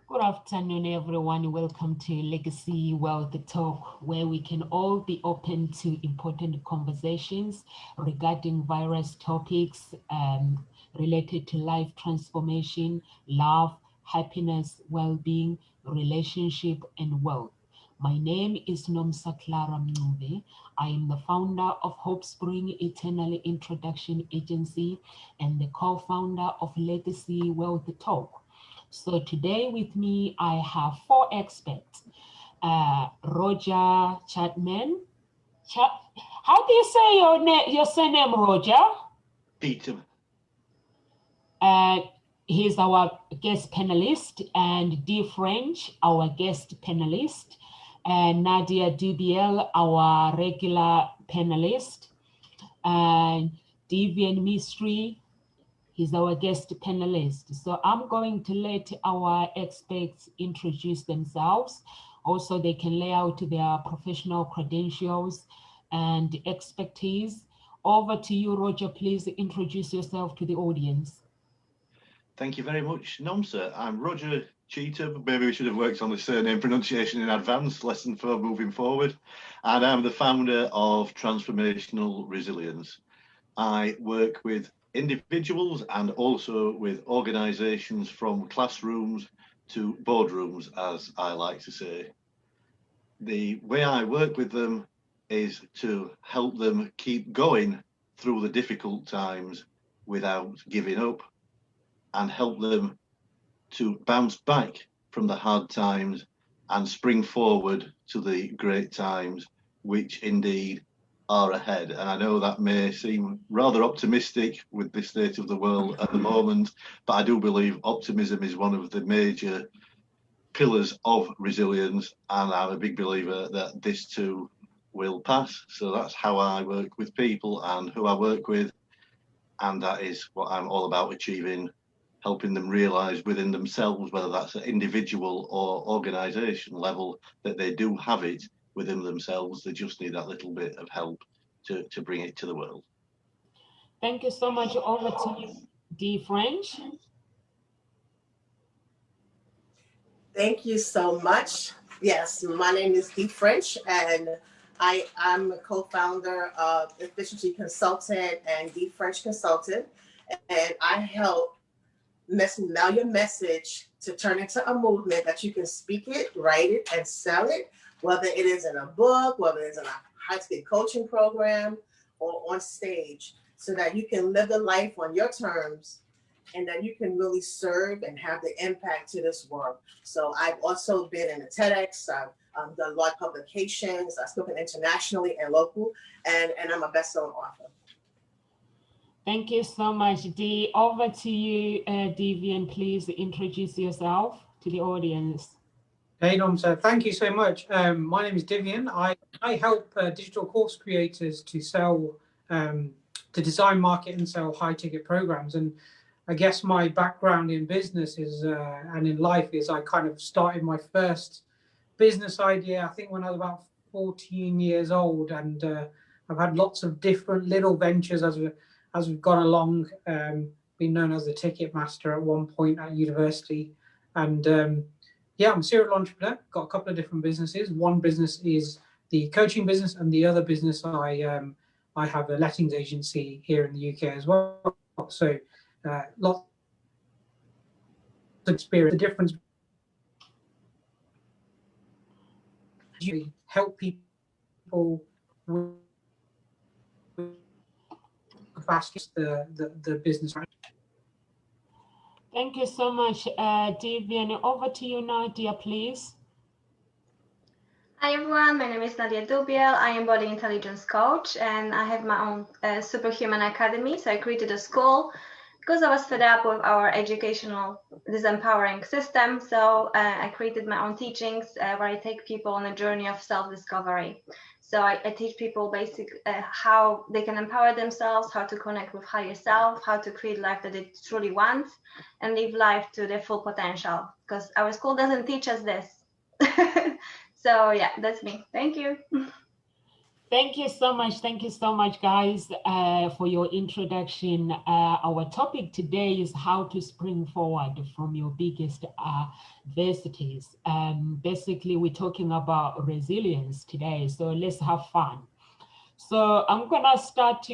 Good afternoon, everyone. Welcome to Legacy Wealth Talk, where we can all be open to important conversations regarding various topics related to life transformation, love, happiness, well-being, relationship, and wealth. My name is Nomsa Clara Mnuve. I am the founder of Hope Spring Eternal Introduction Agency and the co-founder of Legacy Wealth Talk. So today with me, I have four experts. Roger Chapman. How do you say your surname, Roger? Peter. He's our guest panelist, and Dee French, our guest panelist, and Nadia Dubiel, our regular panelist, and Devian Mystery. He's our guest panelist. So I'm going to let our experts introduce themselves. Also, they can lay out their professional credentials and expertise. Over to you, Roger. Please introduce yourself to the audience. Thank you very much, Nomsa. I'm Roger Cheetah. Maybe we should have worked on the surname pronunciation in advance, lesson for moving forward. And I'm the founder of Transformational Resilience. I work with individuals and also with organizations from classrooms to boardrooms, as I like to say. The way I work with them is to help them keep going through the difficult times without giving up, and help them to bounce back from the hard times and spring forward to the great times, which indeed are ahead. And I know that may seem rather optimistic with the state of the world at the moment, but I do believe optimism is one of the major pillars of resilience, and I'm a big believer that this too will pass. So that's how I work with people and who I work with, and that is what I'm all about achieving, helping them realize within themselves, whether that's at individual or organization level, that they do have it within themselves. They just need that little bit of help to bring it to the world. Thank you so much. Over to you, Dee French. Thank you so much. Yes, my name is Dee French, and I'm a co-founder of Efficiency Consultant and Dee French Consultant, and I help mail your message to turn into a movement that you can speak it, write it, and sell it, whether it is in a book, whether it's in a high-speed coaching program, or on stage, so that you can live the life on your terms and that you can really serve and have the impact to this world. So I've also been in a TEDx, I've done a lot of publications, I've spoken internationally and local, and I'm a best-selling author. Thank you so much, Dee. Over to you, Devian. Please introduce yourself to the audience. Hey, Nomsa, thank you so much. My name is Devian. I help digital course creators to sell, to design, market, and sell high-ticket programs. And I guess my background in business is and in life is I kind of started my first business idea, I think, when I was about 14 years old, and I've had lots of different little ventures as we've gone along. Been known as the ticket master at one point at university, and yeah, I'm a serial entrepreneur. Got a couple of different businesses. One business is the coaching business, and the other business I have a lettings agency here in the UK as well. So lots of experience. The difference, you help people with the business. Thank you so much, Devian. Over to you, Nadia, please. Hi everyone, my name is Nadia Dubiel. I am body intelligence coach, and I have my own Superhuman Academy. So I created a school because I was fed up with our educational disempowering system. So I created my own teachings where I take people on a journey of self-discovery. So I teach people basically how they can empower themselves, how to connect with higher self, how to create life that they truly want, and live life to their full potential. Because our school doesn't teach us this. So yeah, that's me. Thank you. Thank you so much. Thank you so much, guys, for your introduction. Our topic today is how to spring forward from your biggest adversities. Basically, we're talking about resilience today, so let's have fun. So I'm gonna start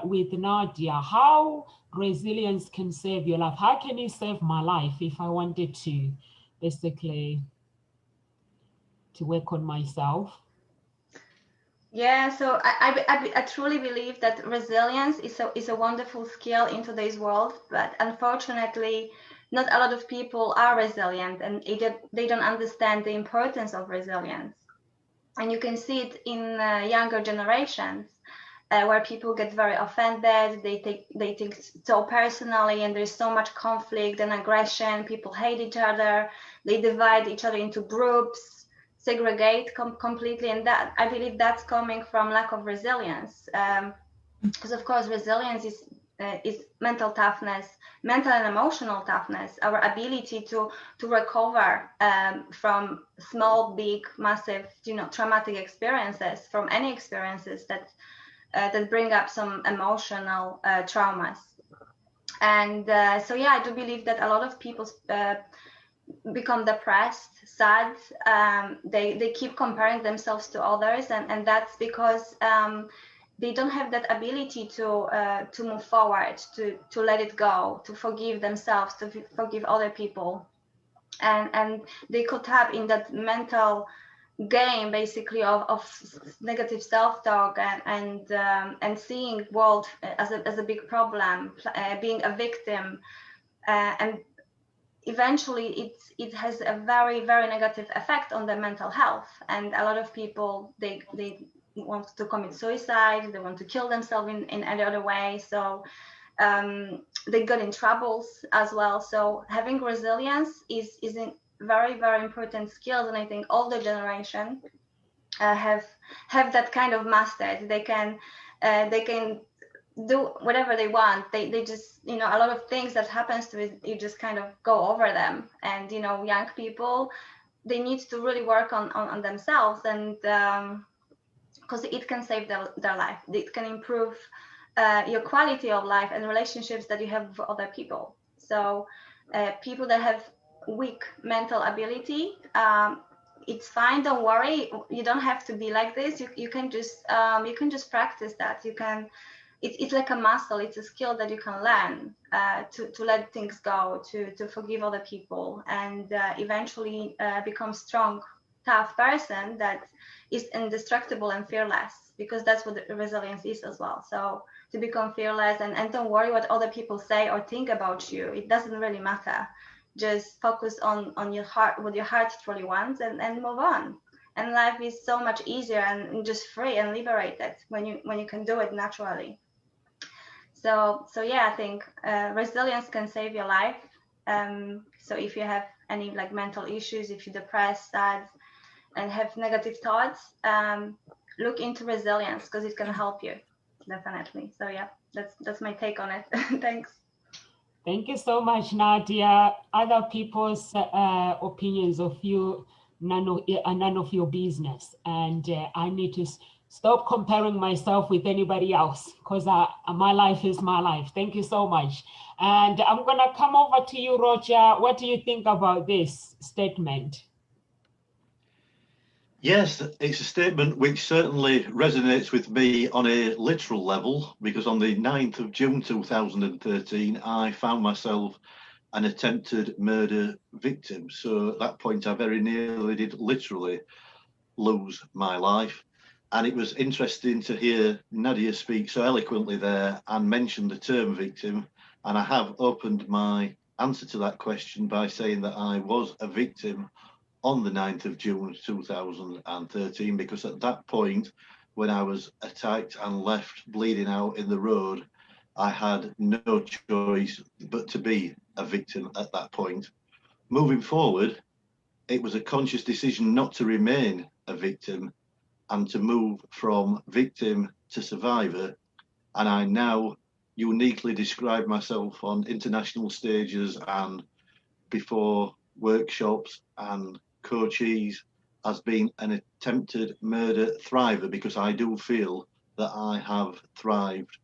with Nadia. How resilience can save your life? How can it save my life if I wanted to basically to work on myself? Yeah, so I truly believe that resilience is a wonderful skill in today's world, but unfortunately, not a lot of people are resilient, and they don't understand the importance of resilience. And you can see it in younger generations, where people get very offended. They think so personally, and there's so much conflict and aggression. People hate each other. They divide each other into groups, segregate completely, and that, I believe, that's coming from lack of resilience. Because of course, resilience is mental toughness, mental and emotional toughness, our ability to recover from small, big, massive, traumatic experiences, from any experiences that bring up some emotional traumas. And so yeah, I do believe that a lot of people become depressed, sad. They keep comparing themselves to others, and that's because they don't have that ability to move forward, to let it go, to forgive themselves, to forgive other people, and they caught up in that mental game, basically, of negative self-talk and seeing world as a big problem, being a victim, and eventually it has a very, very negative effect on their mental health. And a lot of people, they want to commit suicide, they want to kill themselves in any other way. So they got in troubles as well. So having resilience is a very, very important skill, and I think older generation have that kind of mastered. They can do whatever they want. They just, a lot of things that happens to it, you just kind of go over them. And young people, they need to really work on themselves, and because it can save their life. It can improve your quality of life and relationships that you have with other people. So people that have weak mental ability, it's fine, don't worry, you don't have to be like this. You can just practice that. You can, it's like a muscle, it's a skill that you can learn, to let things go, to forgive other people, and eventually become strong, tough person that is indestructible and fearless, because that's what resilience is as well. So to become fearless, and don't worry what other people say or think about you. It doesn't really matter. Just focus on your heart, what your heart truly wants, and move on. And life is so much easier and just free and liberated when you can do it naturally. So yeah, I think resilience can save your life. So if you have any mental issues, if you're depressed, sad, and have negative thoughts, look into resilience, because it can help you, definitely. So yeah, that's my take on it. Thanks. Thank you so much, Nadia. Other people's opinions of you, none of your business. And I need to stop comparing myself with anybody else, because my life is my life. Thank you so much. And I'm gonna come over to you, Roger. What do you think about this statement? Yes, it's a statement which certainly resonates with me on a literal level, because on the 9th of June 2013, I found myself an attempted murder victim. So at that point, I very nearly did literally lose my life. And it was interesting to hear Nadia speak so eloquently there and mention the term victim. And I have opened my answer to that question by saying that I was a victim on the 9th of June 2013, because at that point, when I was attacked and left bleeding out in the road, I had no choice but to be a victim at that point. Moving forward, it was a conscious decision not to remain a victim and to move from victim to survivor. And I now uniquely describe myself on international stages and before workshops and coaches as being an attempted murder thriver, because I do feel that I have thrived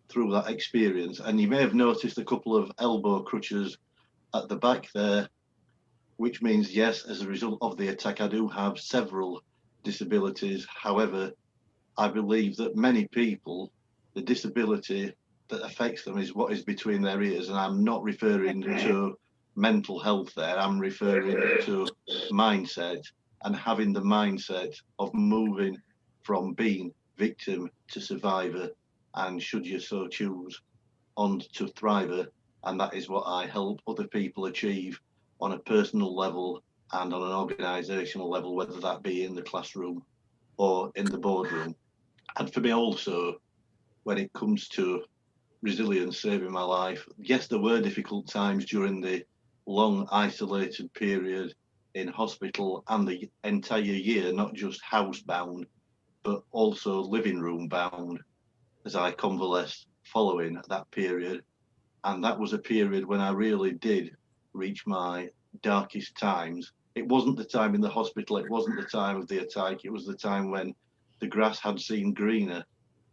through that experience. And you may have noticed a couple of elbow crutches at the back there, which means, yes, as a result of the attack, I do have several disabilities. However, I believe that many people, the disability that affects them is what is between their ears. And I'm not referring to mental health there, I'm referring to mindset, and having the mindset of moving from being victim to survivor, and should you so choose, on to thriver. And that is what I help other people achieve on a personal level and on an organizational level, whether that be in the classroom or in the boardroom. And for me also, when it comes to resilience saving my life, yes, there were difficult times during the long isolated period in hospital and the entire year, not just housebound, but also living room bound, as I convalesced following that period. And that was a period when I really did reach my darkest times. It wasn't the time in the hospital, it wasn't the time of the attack, it was the time when the grass had seemed greener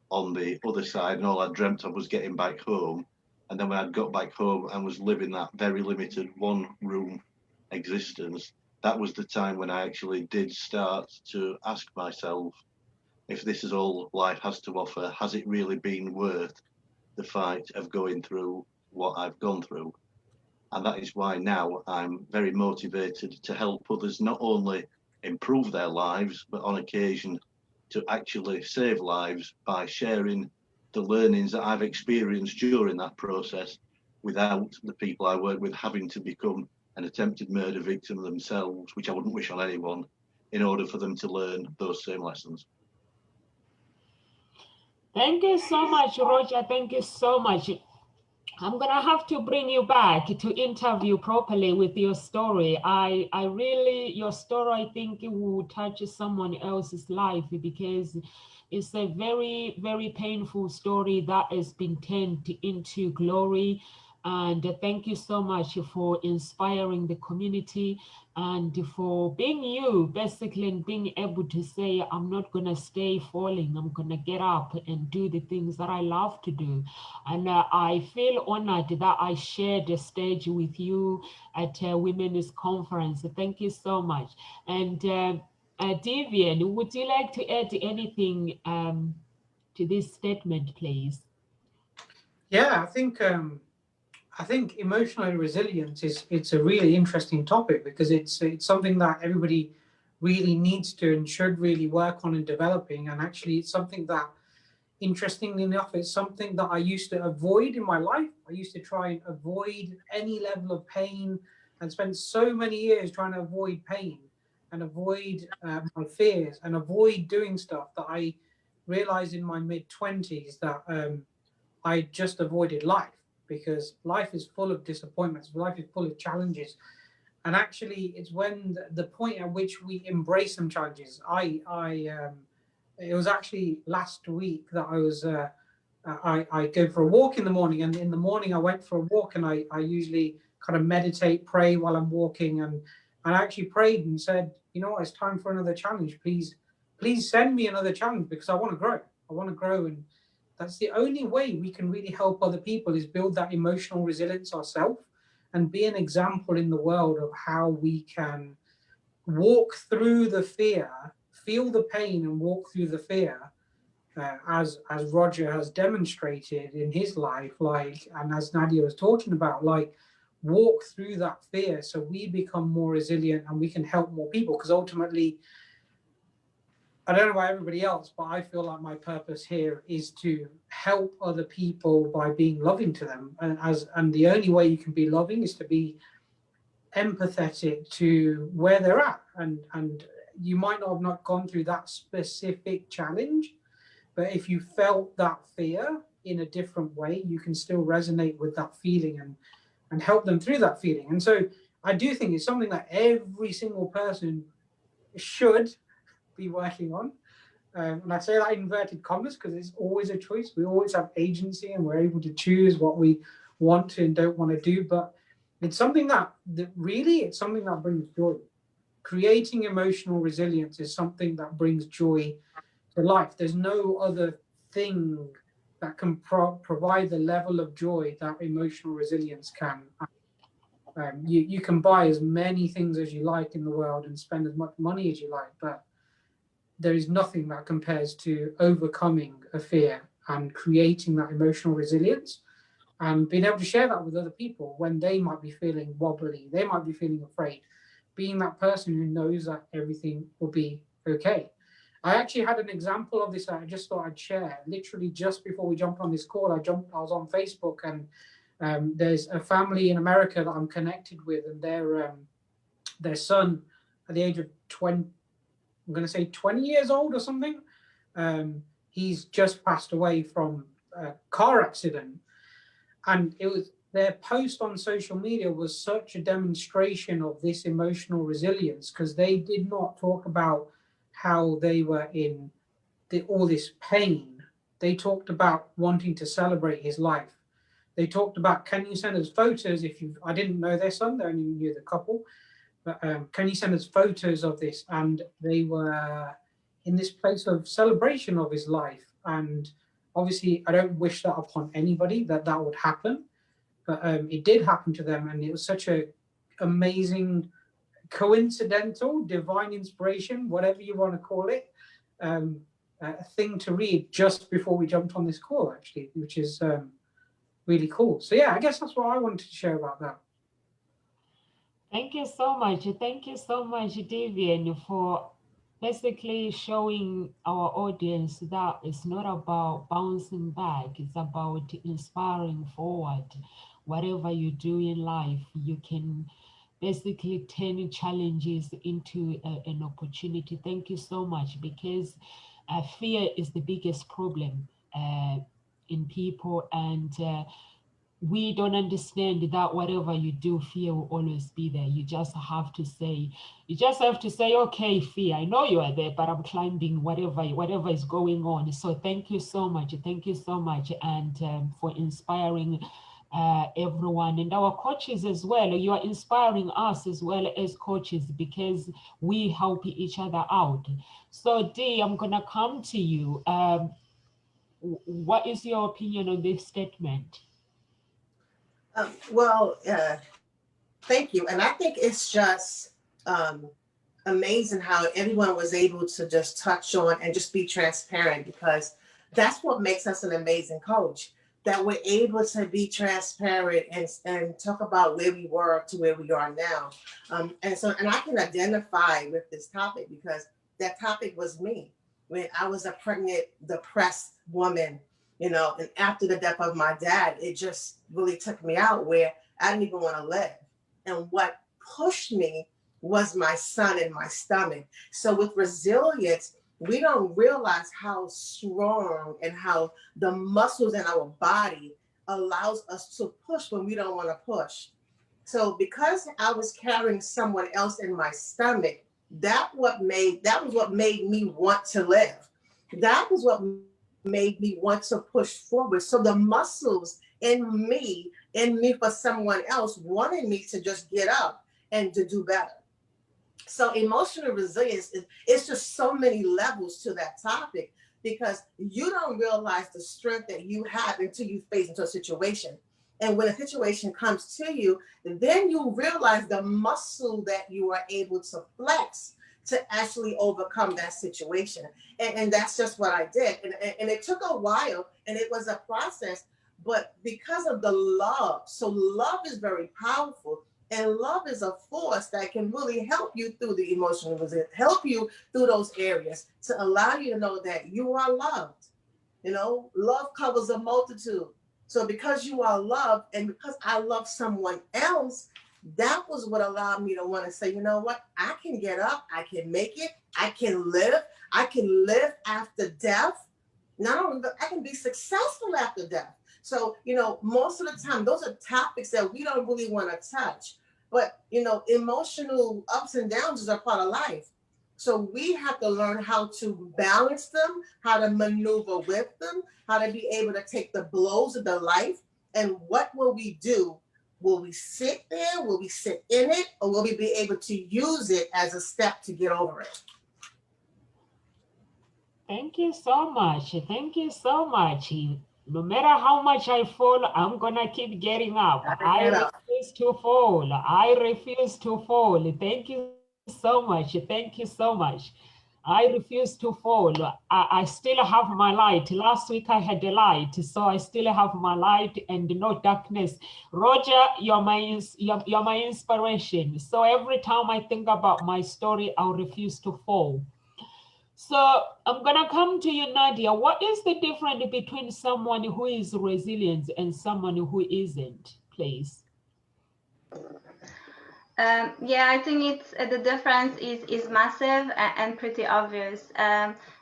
on the other side, and all I dreamt of was getting back home. And then when I'd got back home and was living that very limited one room existence, that was the time when I actually did start to ask myself, if this is all life has to offer, has it really been worth the fight of going through what I've gone through? And that is why now I'm very motivated to help others not only improve their lives, but on occasion to actually save lives by sharing the learnings that I've experienced during that process, without the people I work with having to become an attempted murder victim themselves, which I wouldn't wish on anyone, in order for them to learn those same lessons. Thank you so much, Roger. Thank you so much. I'm gonna have to bring you back to interview properly with your story. I really, your story, I think it will touch someone else's life, because it's a very, very painful story that has been turned into glory. And thank you so much for inspiring the community and for being you, basically, and being able to say, I'm not gonna stay falling, I'm gonna get up and do the things that I love to do. And I feel honored that I shared the stage with you at Women's Conference. Thank you so much. And Devian, would you like to add anything to this statement, please? Yeah, I think emotional resilience it's a really interesting topic, because it's something that everybody really needs to and should really work on and developing. And actually, it's something that, interestingly enough, it's something that I used to avoid in my life. I used to try and avoid any level of pain, and spent so many years trying to avoid pain and avoid my fears and avoid doing stuff that I realized in my mid-20s that I just avoided life, because life is full of disappointments, life is full of challenges. And actually, it's when the point at which we embrace some challenges. It was actually last week that I go for a walk in the morning, and in the morning I went for a walk, and I usually kind of meditate, pray while I'm walking, and I actually prayed and said, you know what, it's time for another challenge. Please send me another challenge, because I want to grow. I want to grow, and that's the only way we can really help other people, is build that emotional resilience ourselves and be an example in the world of how we can walk through the fear, feel the pain and walk through the fear, as Roger has demonstrated in his life, like, and as Nadia was talking about, like, walk through that fear so we become more resilient and we can help more people. Because ultimately, I don't know about everybody else, but I feel like my purpose here is to help other people by being loving to them. And the only way you can be loving is to be empathetic to where they're at. And you might not have gone through that specific challenge, but if you felt that fear in a different way, you can still resonate with that feeling and help them through that feeling. And so I do think it's something that every single person should be working on. And I say that in inverted commas because it's always a choice. We always have agency and we're able to choose what we want to and don't want to do. But it's something that really, it's something that brings joy. creating emotional resilience is something that brings joy to life. There's no other thing that can provide the level of joy that emotional resilience can. You can buy as many things as you like in the world and spend as much money as you like, but there is nothing that compares to overcoming a fear and creating that emotional resilience and being able to share that with other people when they might be feeling wobbly, they might be feeling afraid, being that person who knows that everything will be okay. I actually had an example of this that I just thought I'd share. Literally just before we jumped on this call, I was on Facebook, and there's a family in America that I'm connected with, and their son at the age of 20, I'm going to say 20 years old or something. He's just passed away from a car accident. And it was their post on social media was such a demonstration of this emotional resilience, because they did not talk about how they were in all this pain. They talked about wanting to celebrate his life. They talked about, can you send us photos if you, I didn't know their son, they only knew the couple, but can you send us photos of this? And they were in this place of celebration of his life. And obviously, I don't wish that upon anybody that would happen, but it did happen to them. And it was such a amazing, coincidental, divine inspiration, whatever you want to call it, a thing to read just before we jumped on this call, actually, which is really cool. So yeah, I guess that's what I wanted to share about that. Thank you so much. Thank you so much, Davian, for basically showing our audience that it's not about bouncing back, it's about inspiring forward. Whatever you do in life, you can basically turn challenges into an opportunity. Thank you so much, because fear is the biggest problem in people, and we don't understand that whatever you do, fear will always be there. You just have to say, okay, fear, I know you are there, but I'm climbing whatever is going on. So thank you so much. Thank you so much. And for inspiring everyone and our coaches as well. You are inspiring us as well as coaches, because we help each other out. So Dee, I'm gonna come to you. What is your opinion on this statement? Well, thank you. And I think it's just amazing how everyone was able to just touch on and just be transparent, because that's what makes us an amazing coach, that we're able to be transparent and talk about where we were to where we are now. And I can identify with this topic, because that topic was me when I was a pregnant, depressed woman, you know, and after the death of my dad, it just really took me out where I didn't even want to live. And what pushed me was my son in my stomach. So with resilience, we don't realize how strong and how the muscles in our body allows us to push when we don't want to push. So because I was carrying someone else in my stomach, that was what made me want to live. That was what made me want to push forward. So the muscles in me for someone else wanted me to just get up and to do better. So emotional resilience it's just so many levels to that topic, because you don't realize the strength that you have until you face into a situation. And when a situation comes to you, then you realize the muscle that you are able to flex to actually overcome that situation. And that's just what I did. And it took a while, and it was a process, but because of the love. So love is very powerful. And love is a force that can really help you through the emotional resilience, help you through those areas to allow you to know that you are loved. You know, love covers a multitude. So because you are loved and because I love someone else, that was what allowed me to want to say, you know what, I can get up, I can make it, I can live after death. Not only, but I can be successful after death. So, you know, most of the time, those are topics that we don't really want to touch. But, you know, emotional ups and downs is a part of life. So we have to learn how to balance them, how to maneuver with them, how to be able to take the blows of the life. And what will we do Will we sit there? Will we sit in it? Or will we be able to use it as a step to get over it? Thank you so much. Thank you so much. No matter how much I fall, I'm gonna keep getting up. I refuse to fall. I refuse to fall. Thank you so much. Thank you so much. I refuse to fall. I still have my light. Last week I had a light, so I still have my light and no darkness. Roger, you're my inspiration. So every time I think about my story, I'll refuse to fall. So I'm gonna come to you, Nadia. What is the difference between someone who is resilient and someone who isn't, please? Yeah, I think it's the difference is massive and pretty obvious.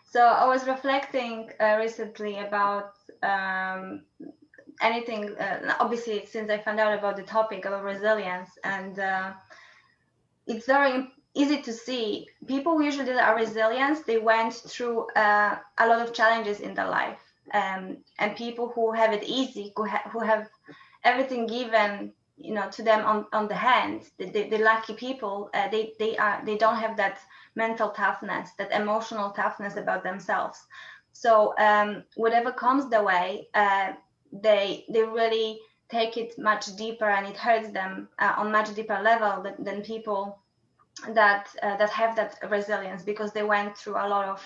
So I was reflecting recently about anything, obviously, since I found out about the topic of resilience, and it's very easy to see people usually that are resilient, they went through a lot of challenges in their life, and people who have it easy, who have everything given, you know, to them on the hand, the lucky people, they don't have that mental toughness, that emotional toughness about themselves. So whatever comes their way, they really take it much deeper, and it hurts them on much deeper level than people that have that resilience, because they went through a lot of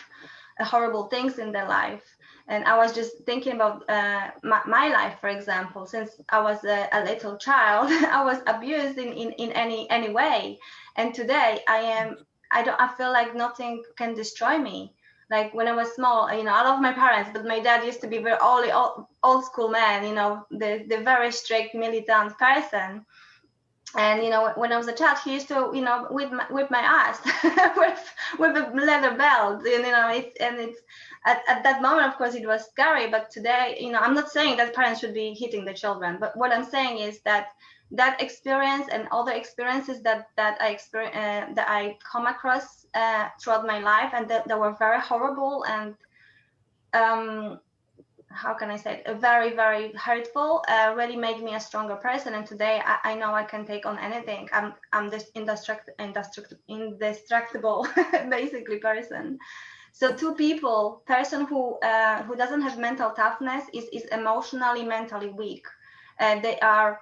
horrible things in their life. And I was just thinking about my life, for example. Since I was a little child, I was abused in any way, and today I feel like nothing can destroy me. Like when I was small, you know, I love my parents, but my dad used to be very old school man, you know, the very strict militant person. And you know, when I was a child, he used to, you know, whip my ass with a leather belt. And you know, it's at that moment, of course, it was scary. But today, you know, I'm not saying that parents should be hitting the children, but what I'm saying is that that experience and other experiences that I come across throughout my life, and that were very horrible and how can I say it, very, very hurtful, really made me a stronger person. And today I know I can take on anything. I'm this indestructible basically person. So two people, person who doesn't have mental toughness is emotionally, mentally weak. They are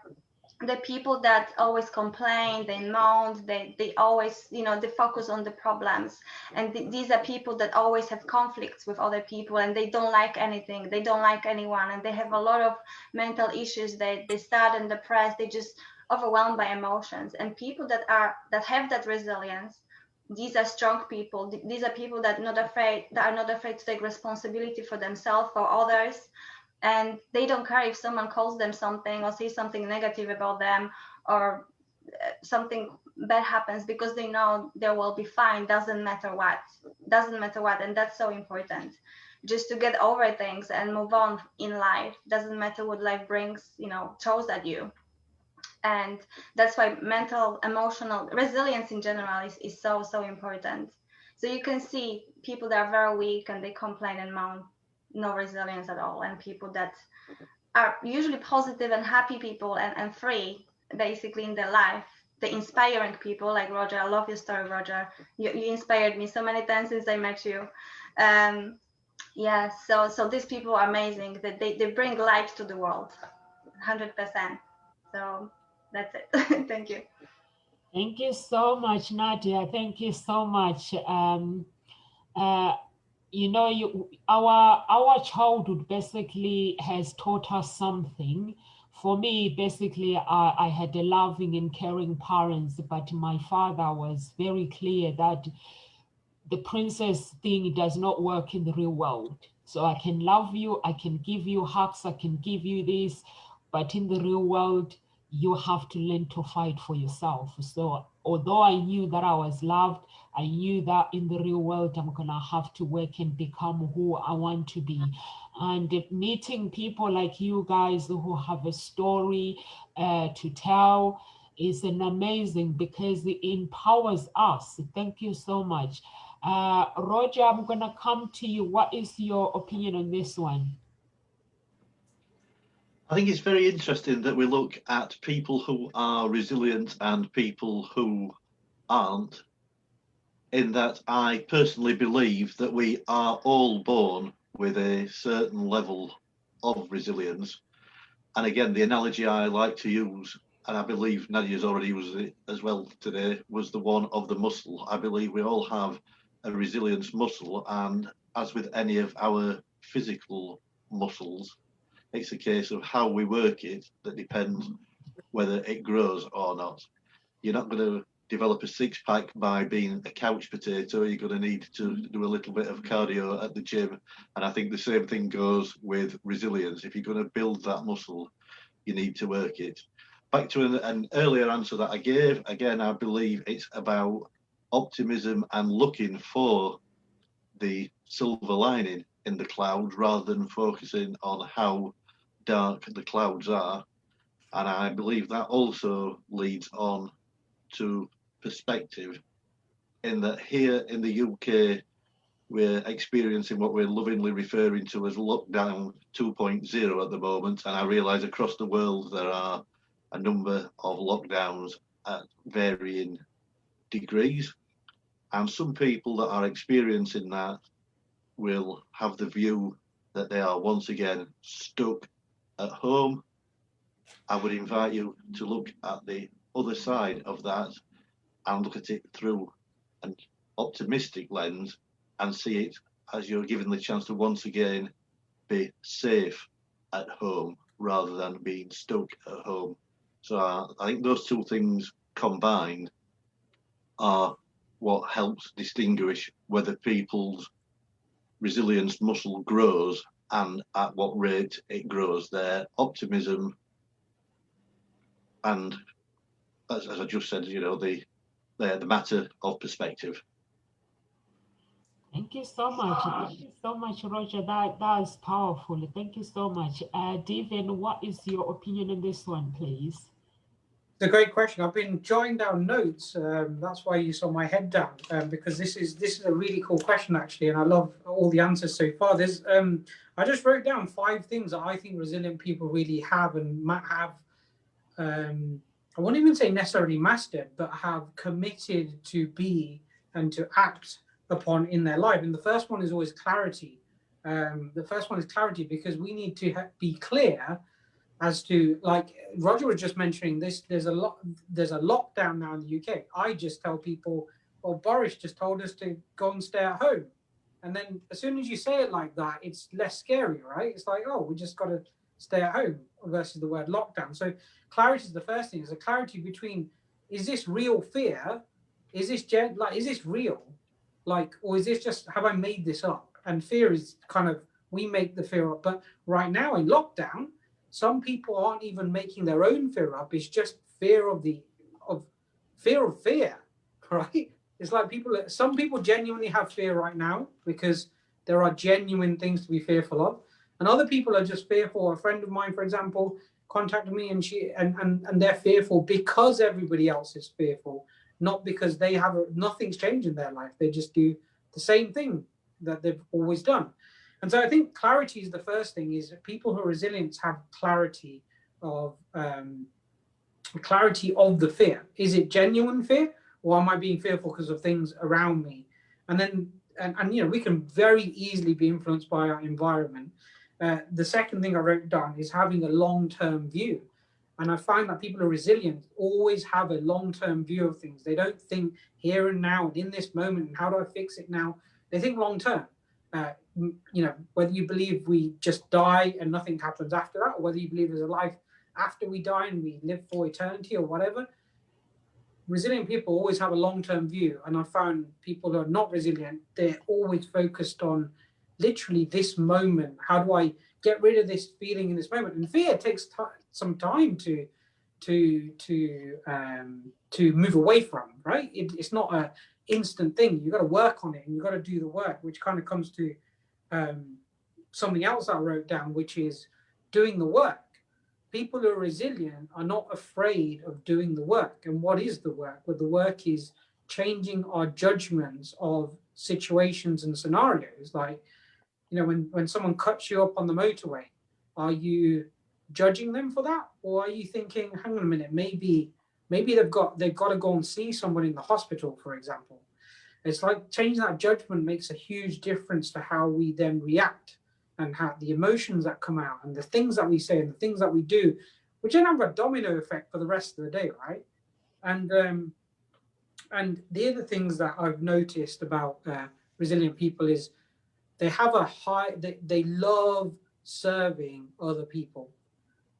the people that always complain, they moan, they always, you know, they focus on the problems. And these are people that always have conflicts with other people, and they don't like anything, they don't like anyone, and they have a lot of mental issues. They sad and depressed, they just overwhelmed by emotions. And people that have that resilience, these are strong people. These are people that are not afraid to take responsibility for themselves, for others. And they don't care if someone calls them something or says something negative about them, or something bad happens, because they know they will be fine. Doesn't matter what. And that's so important, just to get over things and move on in life. Doesn't matter what life brings, you know, throws at you. And that's why mental, emotional resilience in general is so important. So you can see people that are very weak and they complain and moan, no resilience at all. And people that are usually positive and happy people and free basically in their life, the inspiring people like Roger. I love your story, Roger. You inspired me so many times since I met you. Yeah, so these people are amazing, that they bring light to the world, 100%. So that's it. Thank you. Thank you so much, Nadia. Thank you so much. You know, our childhood basically has taught us something. For me, basically, I had a loving and caring parents, but my father was very clear that the princess thing does not work in the real world. So I can love you, I can give you hugs, I can give you this, but in the real world, you have to learn to fight for yourself. So although I knew that I was loved, I knew that in the real world, I'm gonna have to work and become who I want to be. And meeting people like you guys who have a story to tell is an amazing, because it empowers us. Thank you so much. Roger, I'm gonna come to you. What is your opinion on this one? I think it's very interesting that we look at people who are resilient and people who aren't, in that I personally believe that we are all born with a certain level of resilience. And again, the analogy I like to use, and I believe Nadia's already used it as well today, was the one of the muscle. I believe we all have a resilience muscle, and as with any of our physical muscles, it's a case of how we work it that depends whether it grows or not. You're not going to develop a six pack by being a couch potato. You're going to need to do a little bit of cardio at the gym. And I think the same thing goes with resilience. If you're going to build that muscle, you need to work it. Back to an earlier answer that I gave, again, I believe it's about optimism and looking for the silver lining in the cloud rather than focusing on how dark the clouds are. And I believe that also leads on to perspective, in that here in the UK, we're experiencing what we're lovingly referring to as lockdown 2.0 at the moment. And I realise across the world there are a number of lockdowns at varying degrees. And some people that are experiencing that will have the view that they are once again stuck at home. I would invite you to look at the other side of that and look at it through an optimistic lens and see it as you're given the chance to once again be safe at home rather than being stuck at home. So I think those two things combined are what helps distinguish whether people's resilience muscle grows and at what rate it grows. Their optimism and, as I just said, you know, the matter of perspective. Thank you so much. Thank you so much, Roger. That is powerful. Thank you so much. Devin, what is your opinion on this one, please? It's a great question. I've been jotting down notes. That's why you saw my head down, because this is a really cool question actually, and I love all the answers so far. There's I just wrote down 5 things that I think resilient people really have and might have. I won't even say necessarily mastered, but have committed to be and to act upon in their life. And the first one is always clarity. The first one is clarity, because we need to be clear as to, like Roger was just mentioning this, there's a lockdown now in the UK. I just tell people, well, Boris just told us to go and stay at home. And then as soon as you say it like that, it's less scary, right? It's like, oh, we just got to stay at home versus the word lockdown. So clarity is the first thing. Is a clarity between, is this real fear? Is this is this real? Like, or is this just, have I made this up? And fear is kind of, we make the fear up. But right now in lockdown, some people aren't even making their own fear up. It's just fear of fear, right? It's like some people genuinely have fear right now because there are genuine things to be fearful of. And other people are just fearful. A friend of mine, for example, contacted me and they're fearful because everybody else is fearful, not because they have nothing's changed in their life. They just do the same thing that they've always done. And so I think clarity is the first thing, is that people who are resilient have clarity of the fear. Is it genuine fear, or am I being fearful because of things around me? And then, and you know, we can very easily be influenced by our environment. The second thing I wrote down is having a long-term view. And I find that people who are resilient always have a long-term view of things. They don't think here and now and in this moment, and how do I fix it now? They think long-term. You know, whether you believe we just die and nothing happens after that, or whether you believe there's a life after we die and we live for eternity or whatever, resilient people always have a long-term view. And I found people who are not resilient, they're always focused on literally this moment. How do I get rid of this feeling in this moment? And fear takes some time to move away from, right? It's not a instant thing. You've got to work on it, and you've got to do the work, which kind of comes to something else I wrote down, which is doing the work. People who are resilient are not afraid of doing the work. And what is the work? Well, the work is changing our judgments of situations and scenarios. Like, you know, when someone cuts you up on the motorway, are you judging them for that, or are you thinking, hang on a minute, maybe they've got to go and see someone in the hospital, for example? It's like changing that judgment makes a huge difference to how we then react, and how the emotions that come out, and the things that we say, and the things that we do, which then have a domino effect for the rest of the day, right? And the other things that I've noticed about resilient people is they have a high, they love serving other people.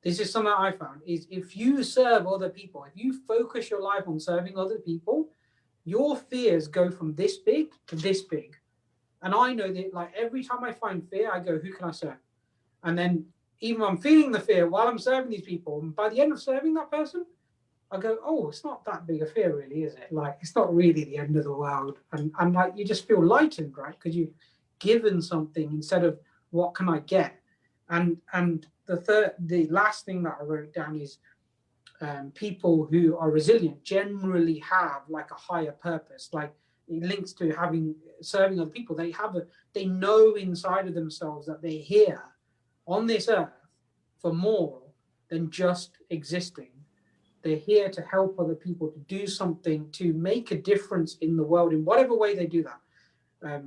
This is something I found, is if you serve other people, if you focus your life on serving other people, your fears go from this big to this big. And I know that, like, every time I find fear, I go, who can I serve? And then even I'm feeling the fear while I'm serving these people, and by the end of serving that person, I go, oh, it's not that big a fear, really, is it? Like, it's not really the end of the world. And like, you just feel lightened, right? Because you've given something instead of what can I get? And the last thing that I wrote down is people who are resilient generally have like a higher purpose. Like, it links to serving other people. They know inside of themselves that they're here on this earth for more than just existing. They're here to help other people, to do something, to make a difference in the world in whatever way they do that,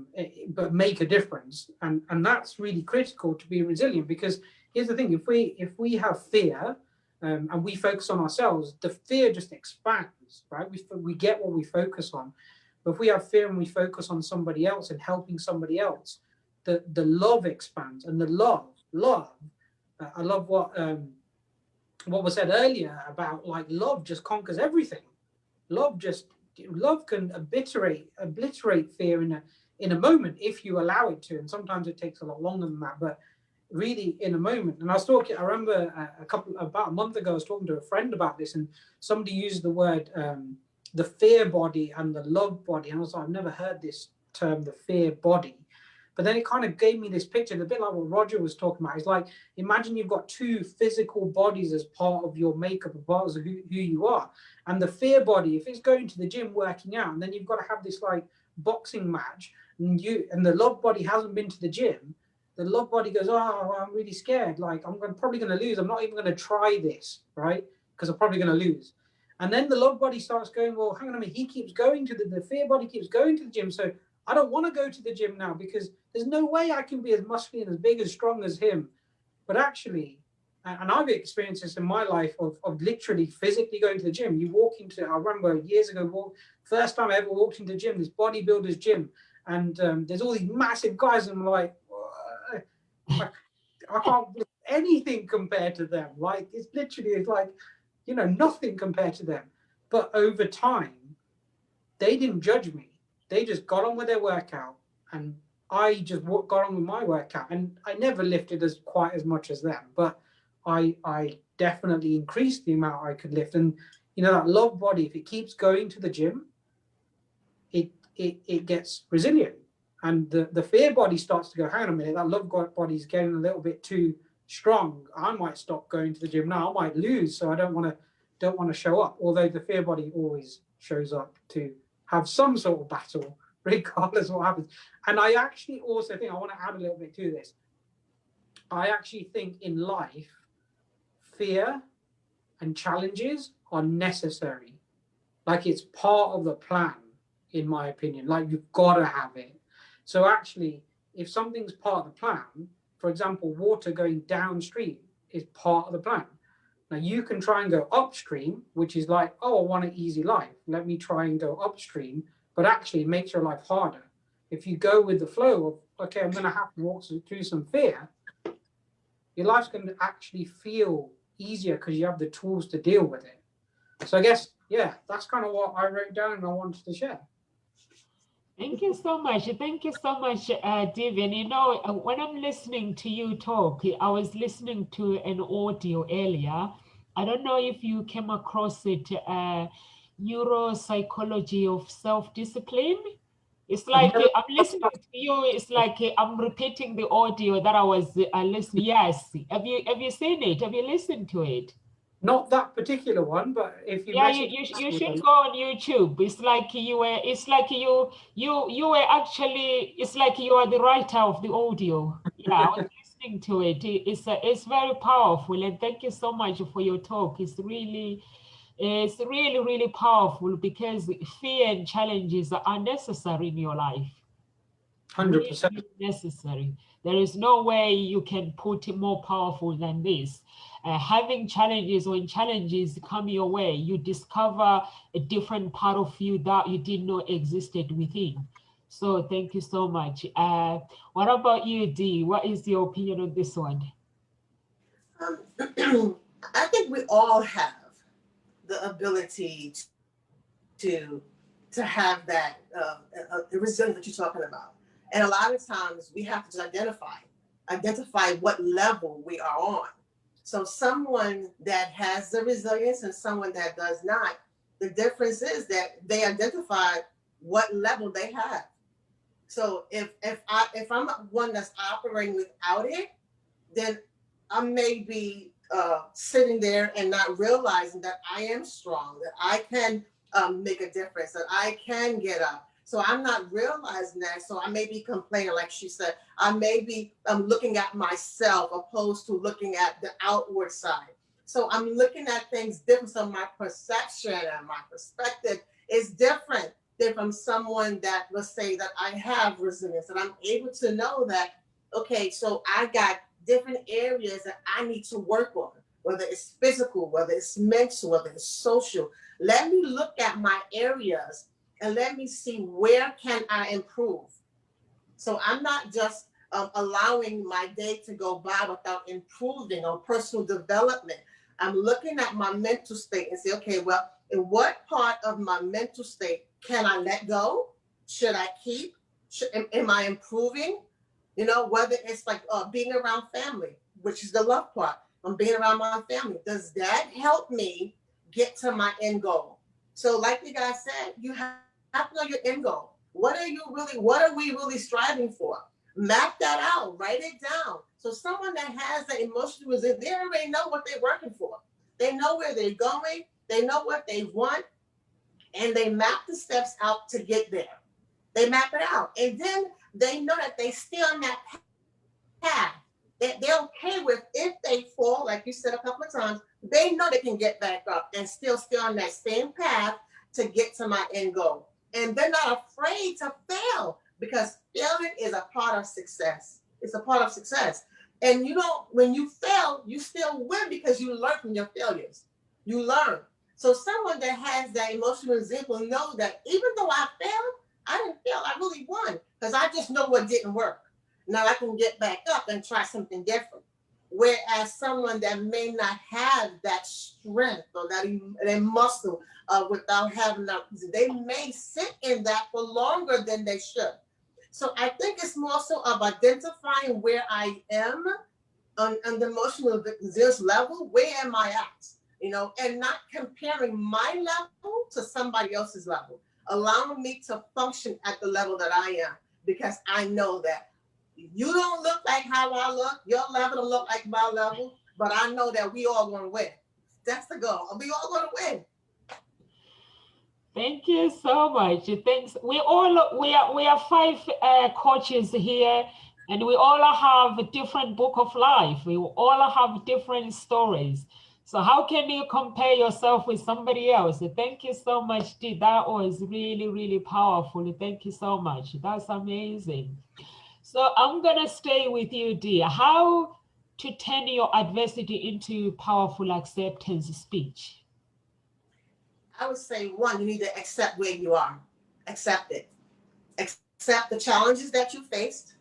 but make a difference. And that's really critical to be resilient, because here's the thing, if we have fear and we focus on ourselves, the fear just expands, right? We get what we focus on. But if we have fear and we focus on somebody else and helping somebody else, the love expands. And the love, I love what was said earlier about, like, love just conquers everything. Love can obliterate fear in a moment if you allow it to, and sometimes it takes a lot longer than that, but really in a moment. And I remember about a month ago, I was talking to a friend about this, and somebody used the word the fear body and the love body, and I was like, I've never heard this term, the fear body. But then it kind of gave me this picture, a bit like what Roger was talking about. It's like, imagine you've got two physical bodies as part of your makeup, as part of who you are. And the fear body, if it's going to the gym, working out, and then you've got to have this like boxing match, and the love body hasn't been to the gym, the love body goes, oh, I'm really scared. Like, I'm probably going to lose. I'm not even going to try this, right? Because I'm probably going to lose. And then the love body starts going, well, hang on a minute, he keeps going to the fear body keeps going to the gym. So I don't want to go to the gym now, because there's no way I can be as muscular and as big and strong as him. But actually, and I've experienced this in my life of literally physically going to the gym. You walk into, I remember years ago, first time I ever walked into the gym, this bodybuilder's gym. And there's all these massive guys, and I'm like, I can't do anything compared to them. Like, it's like, nothing compared to them. But over time, they didn't judge me. They just got on with their workout, and I just got on with my workout. And I never lifted quite as much as them, but I definitely increased the amount I could lift. And that love body, if it keeps going to the gym, it gets resilient. And the fear body starts to go, hang on a minute, that love body is getting a little bit too strong. I might stop going to the gym now. I might lose, so I don't want to show up. Although the fear body always shows up to have some sort of battle, regardless of what happens. And I actually also think, I want to add a little bit to this. I actually think in life, fear and challenges are necessary. Like, it's part of the plan, in my opinion. Like, you've got to have it. So actually, if something's part of the plan, for example, water going downstream is part of the plan. Now, you can try and go upstream, which is like, oh, I want an easy life. Let me try and go upstream. But actually, it makes your life harder. If you go with the flow of, okay, I'm going to have to walk through some fear, your life's going to actually feel easier because you have the tools to deal with it. So I guess, yeah, that's kind of what I wrote down and I wanted to share. Thank you so much. Thank you so much, Divian. When I'm listening to you talk, I was listening to an audio earlier. I don't know if you came across it, neuropsychology of self-discipline. It's like I'm listening to you. It's like I'm repeating the audio that I was listening. Yes. Have you seen it? Have you listened to it? Not that particular one, but if you you should go on YouTube. It's like you were. It's like you were actually. It's like you are the writer of the audio. Yeah, I was listening to it. It's very powerful, and thank you so much for your talk. It's really, really powerful because fear and challenges are necessary in your life. 100%. Really necessary. There is no way you can put it more powerful than this. Having challenges, when challenges come your way, you discover a different part of you that you didn't know existed within. So thank you so much. What about you, Dee? What is your opinion on this one? I think we all have the ability to have that the resilience that you're talking about. And a lot of times we have to just identify what level we are on. So someone that has the resilience and someone that does not, the difference is that they identify what level they have. So if I'm one that's operating without it, then I may be sitting there and not realizing that I am strong, that I can make a difference, that I can get up. So I'm not realizing that. So I may be complaining, like she said. I may be looking at myself opposed to looking at the outward side. So I'm looking at things different. So my perception and my perspective is different than from someone that, let's say, that I have resilience, and I'm able to know that, okay, so I got different areas that I need to work on, whether it's physical, whether it's mental, whether it's social. Let me look at my areas and let me see where can I improve. So I'm not just allowing my day to go by without improving on personal development. I'm looking at my mental state and say, okay, well, in what part of my mental state can I let go? Should I keep? Am I improving? You know, whether it's like being around family, which is the love part. I'm being around my family. Does that help me get to my end goal? So like you guys said, you have to know your end goal. What are we really striving for? Map that out, write it down. So someone that has that emotional resilience, they already know what they're working for. They know where they're going. They know what they want. And they map the steps out to get there. They map it out. And then they know that they stay on that path. They're okay with if they fall, like you said a couple of times, they know they can get back up and still stay on that same path to get to my end goal. And they're not afraid to fail because failing is a part of success. It's a part of success. And you don't, when you fail, you still win because you learn from your failures. You learn. So someone that has that emotional resilience will know that even though I failed, I didn't fail, I really won because I just know what didn't work. Now I can get back up and try something different. Whereas someone that may not have that strength or that muscle without having that, they may sit in that for longer than they should. So I think it's more so of identifying where I am on the emotional resilience level. Where am I at? You know, and not comparing my level to somebody else's level, allowing me to function at the level that I am, because I know that you don't look like how I look, your level don't look like my level, but I know that we all gonna win. That's the goal. We all gonna win. Thank you so much. Thanks. We are five coaches here, and we all have a different book of life. We all have different stories. So how can you compare yourself with somebody else? Thank you so much, Dee. That was really, really powerful. Thank you so much. That's amazing. So I'm gonna stay with you, Dee. How to turn your adversity into powerful acceptance speech? I would say, one, you need to accept where you are. Accept it. Accept the challenges that you faced.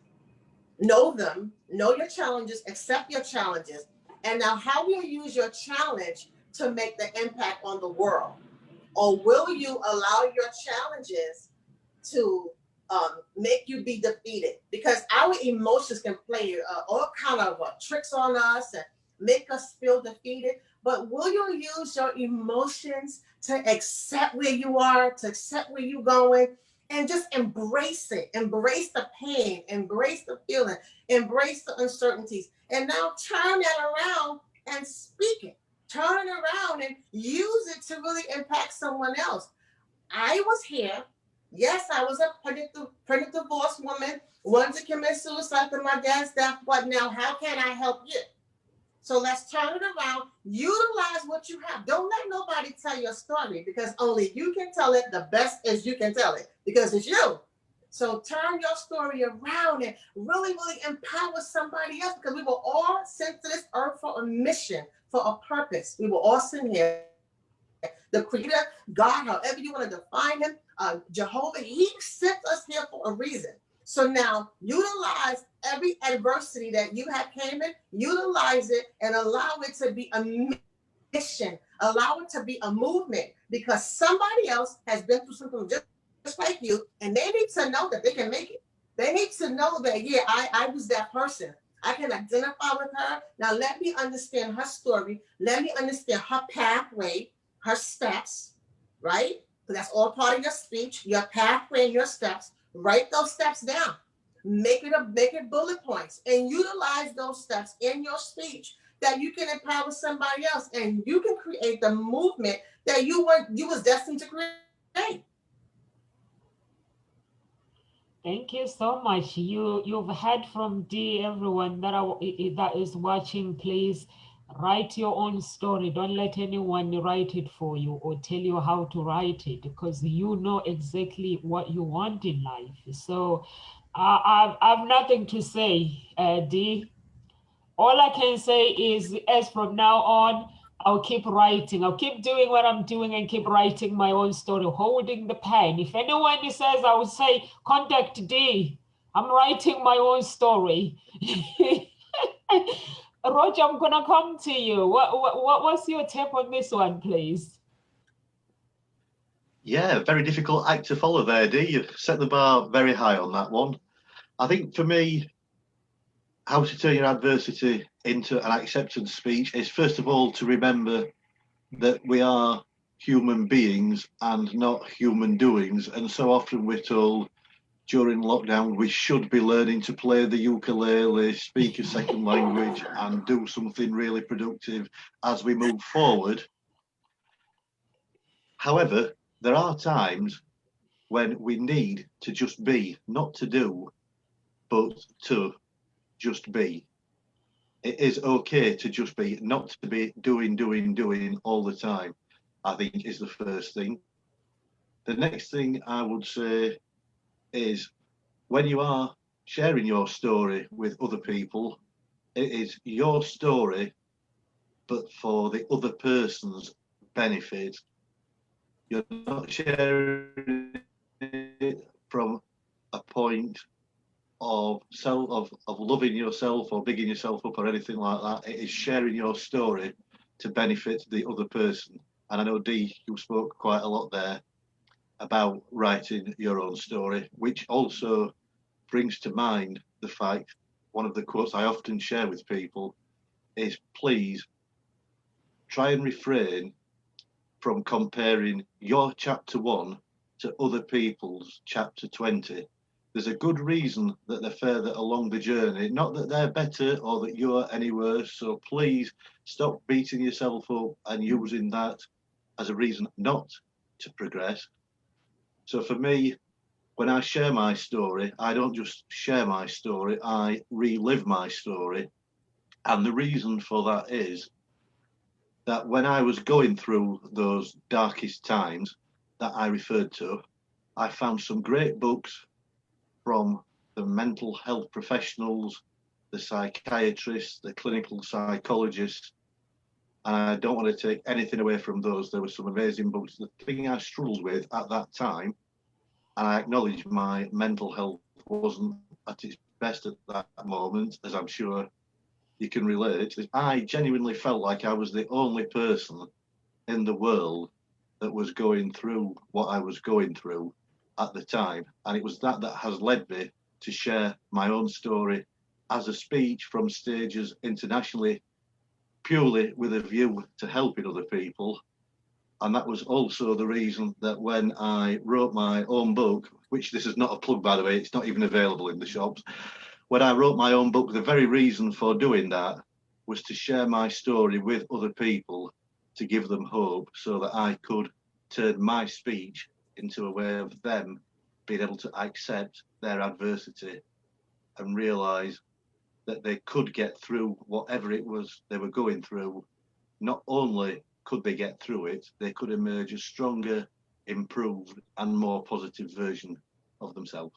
Know them. Know your challenges. Accept your challenges. And now, how will you use your challenge to make the impact on the world? Or will you allow your challenges to make you be defeated? Because our emotions can play all kind of tricks on us and make us feel defeated. But will you use your emotions to accept where you are, to accept where you're going, and just embrace it? Embrace the pain, embrace the feeling, embrace the uncertainties, and now turn that around and speak it. Turn it around and use it to really impact someone else. I was here. Yes, I was a pregnant divorced woman, wanted to commit suicide to my dad's death, but now how can I help you? So let's turn it around. Utilize what you have. Don't let nobody tell your story, because only you can tell it the best as you can tell it, because it's you. So turn your story around and really, really empower somebody else, because we were all sent to this earth for a mission, for a purpose. We were all sent here. The Creator, God, however you want to define Him, Jehovah, He sent us here for a reason. So now utilize every adversity that you have came in, utilize it and allow it to be a mission, allow it to be a movement, because somebody else has been through something just like you, and they need to know that they can make it. They need to know that, yeah, I was that person. I can identify with her. Now let me understand her story. Let me understand her pathway, her steps, right? So that's all part of your speech, your pathway and your steps. Write those steps down. Make it bullet points and utilize those steps in your speech, that you can empower somebody else and you can create the movement that you was destined to create. Thank you so much. You've heard from D. Everyone that is watching, please write your own story. Don't let anyone write it for you or tell you how to write it, because you know exactly what you want in life. So I've nothing to say, D. All I can say is, as from now on, I'll keep writing. I'll keep doing what I'm doing and keep writing my own story, holding the pen. If anyone says, I would say, contact D. I'm writing my own story. Roger, I'm gonna come to you. What's your take on this one, please? Yeah, very difficult act to follow there, D. You've set the bar very high on that one. I think for me, how to turn your adversity into an acceptance speech is, first of all, to remember that we are human beings and not human doings. And so often we're told during lockdown we should be learning to play the ukulele, speak a second language, and do something really productive as we move forward. However, there are times when we need to just be, not to do, but to just be. It is okay to just be, not to be doing all the time, I think is the first thing. The next thing I would say is, when you are sharing your story with other people, it is your story, but for the other person's benefit. You're not sharing it from a point of loving yourself or bigging yourself up or anything like that. It is sharing your story to benefit the other person. And I know, Dee, you spoke quite a lot there about writing your own story, which also brings to mind the fact, one of the quotes I often share with people is, please try and refrain from comparing your chapter 1 to other people's chapter 20. There's a good reason that they're further along the journey, not that they're better or that you're any worse. So please stop beating yourself up and using that as a reason not to progress. So for me, when I share my story, I don't just share my story, I relive my story. And the reason for that is that when I was going through those darkest times that I referred to, I found some great books from the mental health professionals, the psychiatrists, the clinical psychologists. And I don't want to take anything away from those. There were some amazing books. The thing I struggled with at that time, and I acknowledge my mental health wasn't at its best at that moment, as I'm sure you can relate, is I genuinely felt like I was the only person in the world that was going through what I was going through at the time. And it was that has led me to share my own story as a speech from stages internationally, purely with a view to helping other people. And that was also the reason that when I wrote my own book, which this is not a plug, by the way, it's not even available in the shops. When I wrote my own book, the very reason for doing that was to share my story with other people, to give them hope, so that I could turn my speech into a way of them being able to accept their adversity and realize that they could get through whatever it was they were going through. Not only could they get through it, they could emerge a stronger, improved and more positive version of themselves.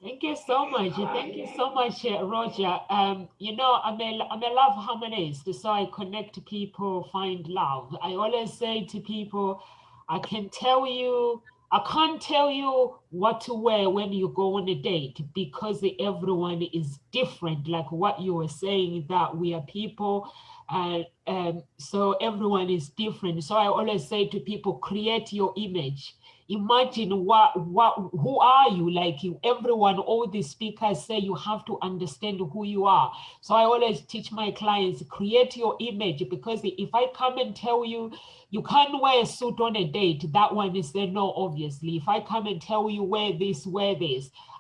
Thank you so much. Thank you so much, Roger. You know, I'm a love humanist, so I connect people, find love. I always say to people, I can't tell you what to wear when you go on a date, because everyone is different. Like what you were saying, that we are people, so everyone is different. So I always say to people, create your image. Imagine who are you? Like everyone, all the speakers say you have to understand who you are. So I always teach my clients, create your image, because if I come and tell you, you can't wear a suit on a date, that one is a no, obviously. If I come and tell you wear this,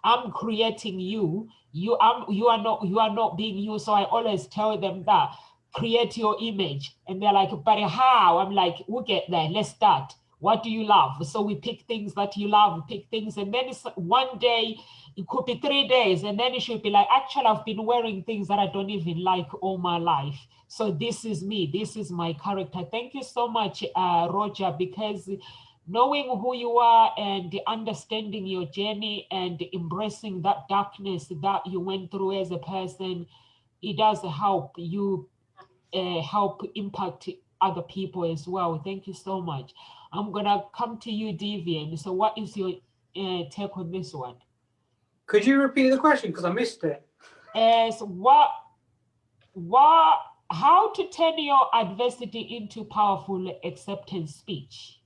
I'm creating you. You are not being you. So I always tell them that, create your image. And they're like, but how? I'm like, we'll get there. Let's start. What do you love? So we pick things that you love, pick things, and then it's one day, it could be 3 days, and then it should be like, actually, I've been wearing things that I don't even like all my life. So this is me, this is my character. Thank you so much, Roger, because knowing who you are and understanding your journey and embracing that darkness that you went through as a person, it does help you help impact other people as well. Thank you so much. I'm gonna come to you, Devian. So what is your take on this one? Could you repeat the question, because I missed it? As how to turn your adversity into powerful acceptance speech?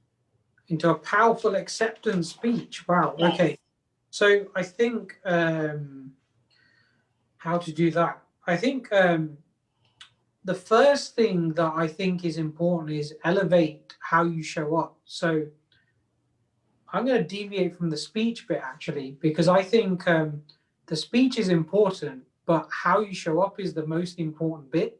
Into a powerful acceptance speech. Wow. Yes. Okay. So I think how to do that. I think the first thing that I think is important is elevate how you show up. So I'm going to deviate from the speech bit, actually, because I think the speech is important, but how you show up is the most important bit.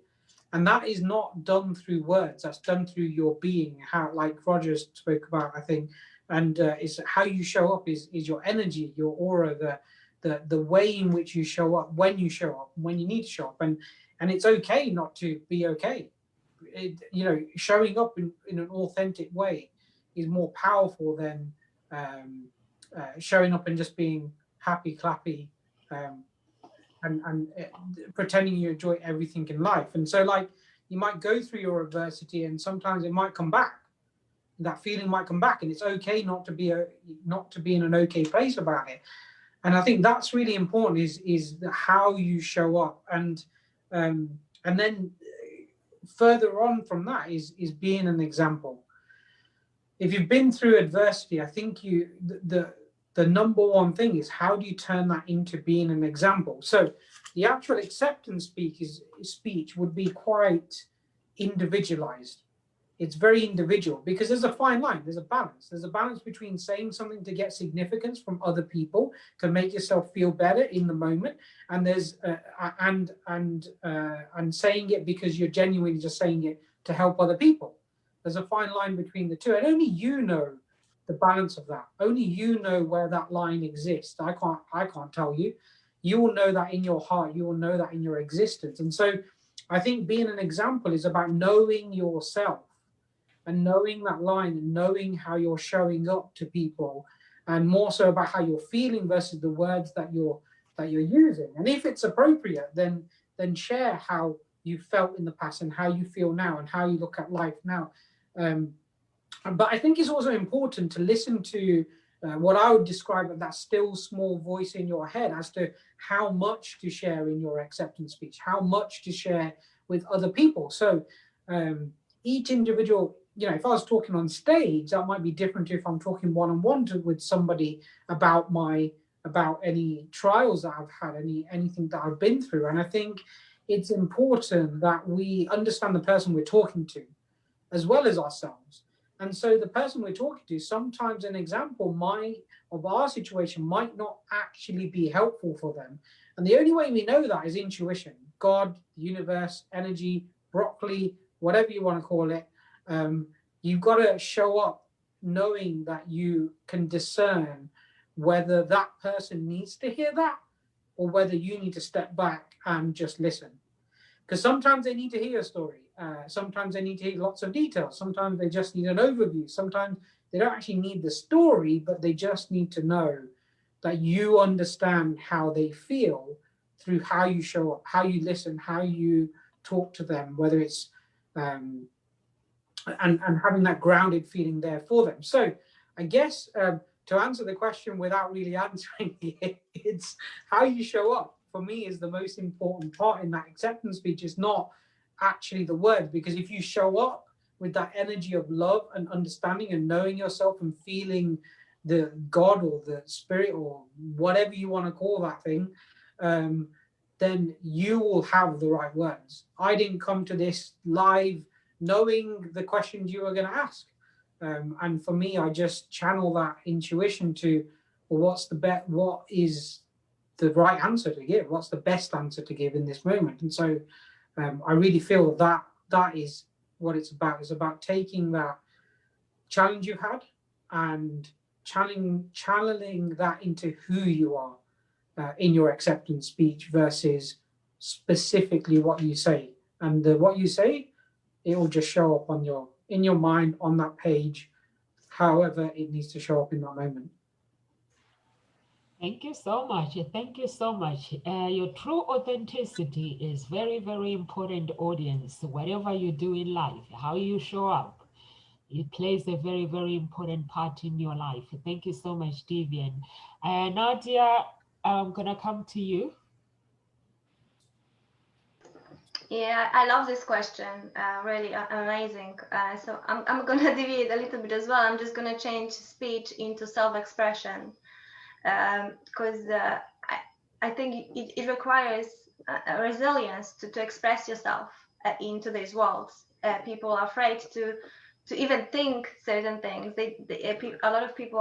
And that is not done through words. That's done through your being, how, like Roger spoke about, I think. And it's how you show up is your energy, your aura, the way in which you show up, when you show up, when you need to show up. And it's okay not to be okay. You know, showing up in an authentic way is more powerful than showing up and just being happy, clappy, and pretending you enjoy everything in life. And so, like, you might go through your adversity, and sometimes it might come back. That feeling might come back, and it's okay not to be in an okay place about it. And I think that's really important. Is how you show up, and then further on from that is being an example. If you've been through adversity, I think the number one thing is, how do you turn that into being an example? So the actual acceptance speech would be quite individualized. It's very individual, because there's a fine line, there's a balance. There's a balance between saying something to get significance from other people, to make yourself feel better in the moment, and there's and saying it because you're genuinely just saying it to help other people. There's a fine line between the two, and only you know the balance of that. Only you know where that line exists. I can't tell you. You will know that in your heart. You will know that in your existence. And so I think being an example is about knowing yourself and knowing that line and knowing how you're showing up to people, and more so about how you're feeling versus the words that you're using. And if it's appropriate, then share how you felt in the past and how you feel now and how you look at life now. But I think it's also important to listen to what I would describe as that still small voice in your head, as to how much to share in your acceptance speech, how much to share with other people. So each individual, you know, if I was talking on stage, that might be different if I'm talking one-on-one with somebody about any trials that I've had, anything that I've been through. And I think it's important that we understand the person we're talking to as well as ourselves. And so the person we're talking to, sometimes an example of our situation might not actually be helpful for them. And the only way we know that is intuition. God, the universe, energy, broccoli, whatever you want to call it. You've got to show up knowing that you can discern whether that person needs to hear that or whether you need to step back and just listen. Because sometimes they need to hear a story. Sometimes they need to hear lots of details. Sometimes they just need an overview. Sometimes they don't actually need the story, but they just need to know that you understand how they feel through how you show up, how you listen, how you talk to them, whether it's and having that grounded feeling there for them. So I guess to answer the question without really answering it, it's how you show up for me is the most important part in that acceptance speech. Is not actually the words, because if you show up with that energy of love and understanding and knowing yourself and feeling the God or the spirit or whatever you want to call that thing, then you will have the right words. I didn't come to this live knowing the questions you were going to ask. And for me, I just channel that intuition to, well, what is the right answer to give? What's the best answer to give in this moment? And so I really feel that is what it's about. It's about taking that challenge you've had and channeling that into who you are in your acceptance speech versus specifically what you say. And what you say, it will just show up in your mind on that page, however it needs to show up in that moment. Thank you so much. Thank you so much. Your true authenticity is very, very important, audience. Whatever you do in life, how you show up, it plays a very, very important part in your life. Thank you so much, Devian. Nadia, I'm going to come to you. Yeah, I love this question. Really amazing. So I'm going to deviate a little bit as well. I'm just going to change speech into self-expression because I think it requires a resilience to express yourself in today's world. People are afraid to even think certain things. A lot of people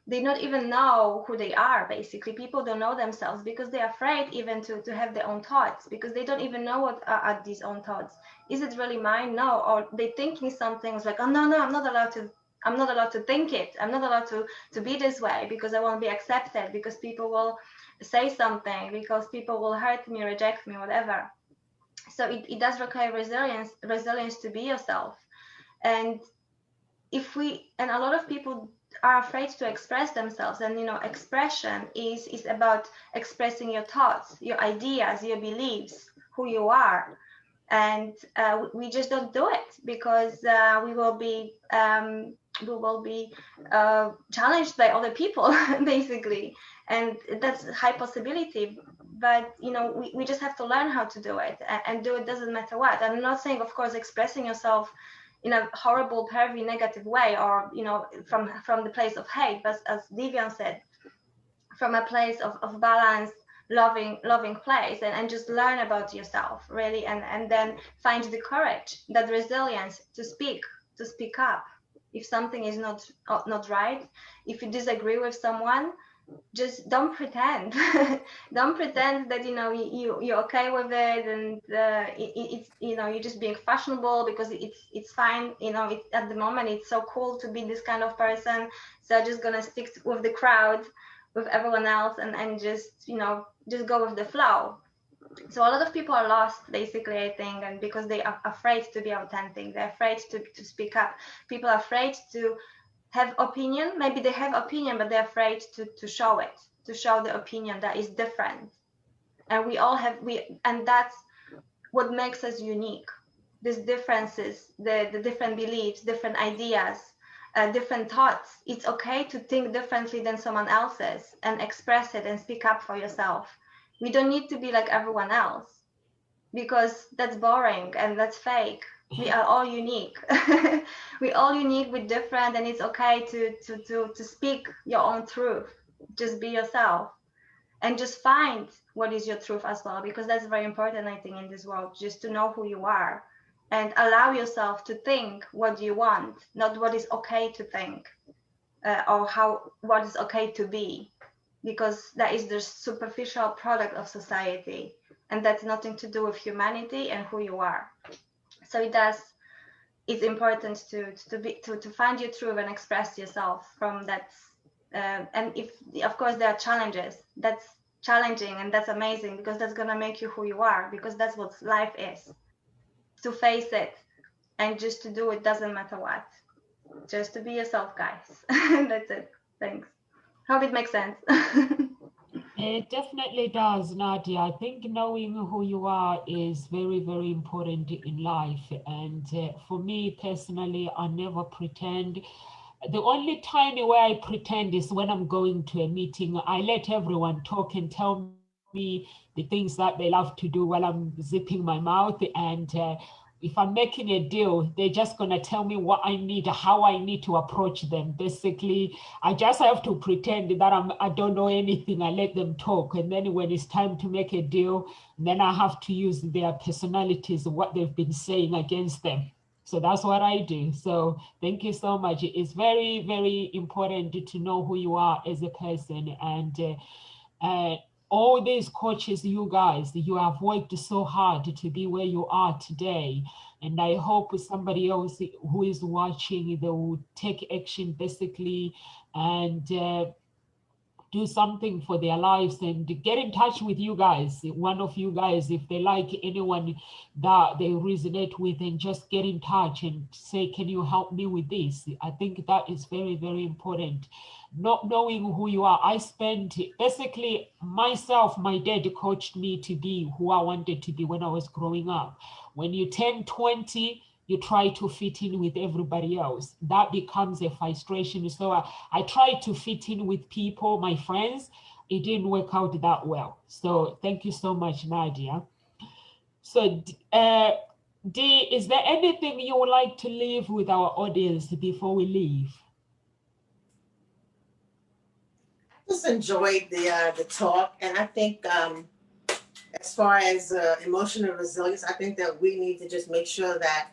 they not even know who they are. Basically, people don't know themselves because they're afraid even to have their own thoughts, because they don't even know what are these own thoughts. Is it really mine? No. Or they thinking something like, oh no, I'm not allowed to think it. I'm not allowed to be this way because I won't be accepted, because people will say something, because people will hurt me, reject me, whatever. So it does require resilience to be yourself. And a lot of people are afraid to express themselves, and expression is about expressing your thoughts, your ideas, your beliefs, who you are. And we just don't do it because we will be challenged by other people basically, and that's a high possibility. But we just have to learn how to do it, and do it doesn't matter what. I'm not saying, of course, expressing yourself in a horrible, pervy, negative way, or from the place of hate, but as Devian said, from a place of balance, loving place, and just learn about yourself really, and then find the courage, that resilience to speak up if something is not right. If you disagree with someone, just don't pretend don't pretend that you're okay with it, and it's you're just being fashionable because it's fine. At the moment it's so cool to be this kind of person, so I'm just gonna stick with the crowd, with everyone else, and just go with the flow. So a lot of people are lost basically, I think, and because they are afraid to be authentic, they're afraid to speak up. People are afraid to have opinion. Maybe they have opinion, but they're afraid to show it, to show the opinion that is different. And and that's what makes us unique. These differences, the different beliefs, different ideas, different thoughts. It's okay to think differently than someone else's and express it and speak up for yourself. We don't need to be like everyone else, because that's boring and that's fake. We are all unique. We're all unique with different, and it's okay to speak your own truth. Just be yourself and just find what is your truth as well, because that's very important, I think, in this world, just to know who you are and allow yourself to think what you want, not what is okay to think or what is okay to be, because that is the superficial product of society, and that's nothing to do with humanity and who you are. So it does it's important to find your truth and express yourself from that. And if, of course, there are challenges, that's challenging and that's amazing, because that's gonna make you who you are, because that's what life is. To face it and just to do it, doesn't matter what. Just to be yourself, guys. That's it. Thanks. Hope it makes sense. It definitely does, Nadia. I think knowing who you are is very, very important in life. And for me personally, I never pretend. The only time where I pretend is when I'm going to a meeting. I let everyone talk and tell me the things that they love to do while I'm zipping my mouth. And if I'm making a deal, they're just going to tell me what I need, how I need to approach them. Basically, I just have to pretend that I don't know anything. I let them talk. And then when it's time to make a deal, then I have to use their personalities, what they've been saying against them. So that's what I do. So thank you so much. It's very, very important to know who you are as a person. And all these coaches, you guys, you have worked so hard to be where you are today. And I hope somebody else who is watching, they will take action basically and do something for their lives and get in touch with you guys. One of you guys, if they like anyone that they resonate with, and just get in touch and say, can you help me with this? I think that is very, very important. Not knowing who you are. I spent basically myself, my dad coached me to be who I wanted to be when I was growing up. When you turn 20, you try to fit in with everybody else. That becomes a frustration. So I tried to fit in with people, my friends. It didn't work out that well. So thank you so much, Nadia. So Dee, is there anything you would like to leave with our audience before we leave? Just enjoyed the talk, and I think as far as emotional resilience, I think that we need to just make sure that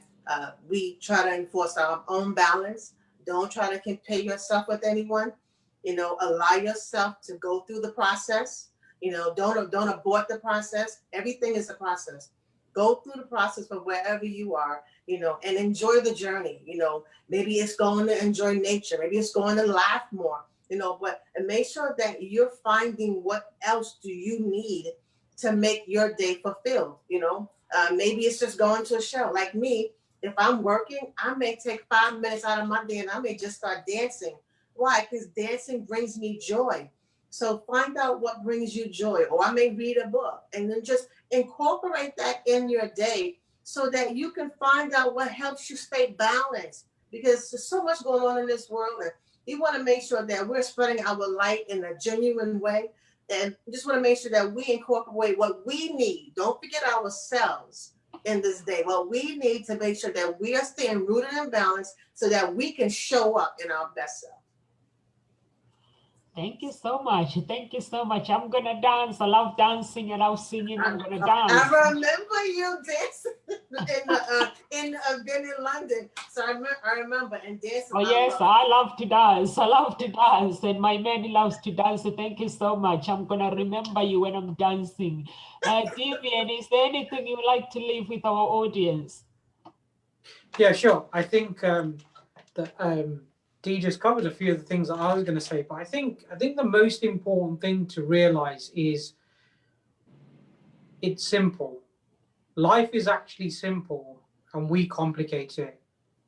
we try to enforce our own balance. Don't try to compare yourself with anyone. Allow yourself to go through the process. Don't abort the process. Everything is a process. Go through the process from wherever you are, and enjoy the journey. Maybe it's going to enjoy nature. Maybe it's going to laugh more. And make sure that you're finding what else do you need to make your day fulfilled. Maybe it's just going to a show. Like me, if I'm working, I may take 5 minutes out of my day and I may just start dancing. Why? Because dancing brings me joy. So find out what brings you joy. Or I may read a book and then just incorporate that in your day so that you can find out what helps you stay balanced. Because there's so much going on in this world, and we want to make sure that we're spreading our light in a genuine way. And just want to make sure that we incorporate what we need. Don't forget ourselves in this day. What we need to make sure that we are staying rooted and balanced so that we can show up in our best self. Thank you so much. Thank you so much. I'm going to dance. I love dancing. I love singing. I'm going to dance. I remember you dancing been in London. So I remember and dancing. Oh, yes, I love to dance. I love to dance. And my man loves to dance. So thank you so much. I'm going to remember you when I'm dancing. Vivian, is there anything you'd like to leave with our audience? Yeah, sure. I think that Dee just covered a few of the things that I was going to say, but I think the most important thing to realize is it's simple. Life is actually simple, and we complicate it.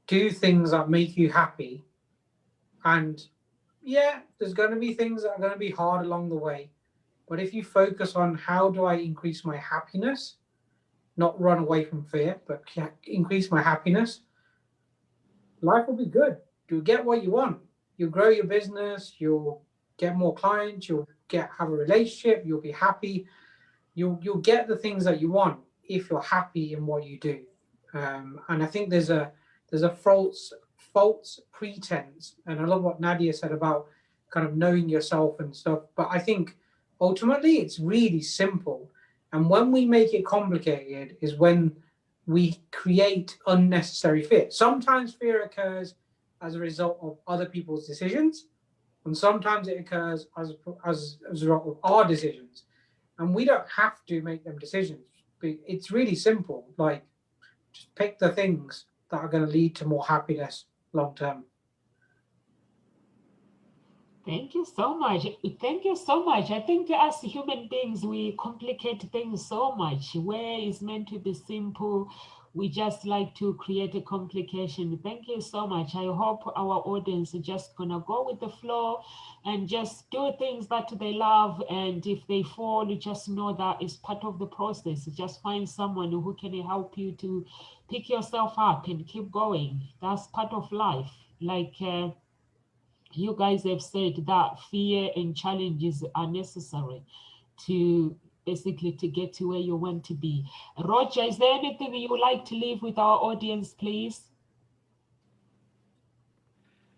Do things that make you happy, and yeah, there's going to be things that are going to be hard along the way. But if you focus on how do I increase my happiness, not run away from fear, but increase my happiness, life will be good. You'll get what you want. You'll grow your business. You'll get more clients. You'll have a relationship. You'll be happy. You'll get the things that you want if you're happy in what you do. And I think there's a false pretense. And I love what Nadia said about kind of knowing yourself and stuff. But I think ultimately it's really simple. And when we make it complicated is when we create unnecessary fear. Sometimes fear occurs as a result of other people's decisions, and sometimes it occurs as a result of our decisions. And we don't have to make them decisions. It's really simple. Like, just pick the things that are going to lead to more happiness long term. Thank you so much. Thank you so much. I think as human beings, we complicate things so much. Where it's meant to be simple, we just like to create a complication. Thank you so much. I hope our audience is just gonna go with the flow and just do things that they love. And if they fall, just know that it's part of the process. Just find someone who can help you to pick yourself up and keep going. That's part of life. Like, you guys have said that fear and challenges are necessary to basically to get to where you want to be. Roger, is there anything you would like to leave with our audience, please?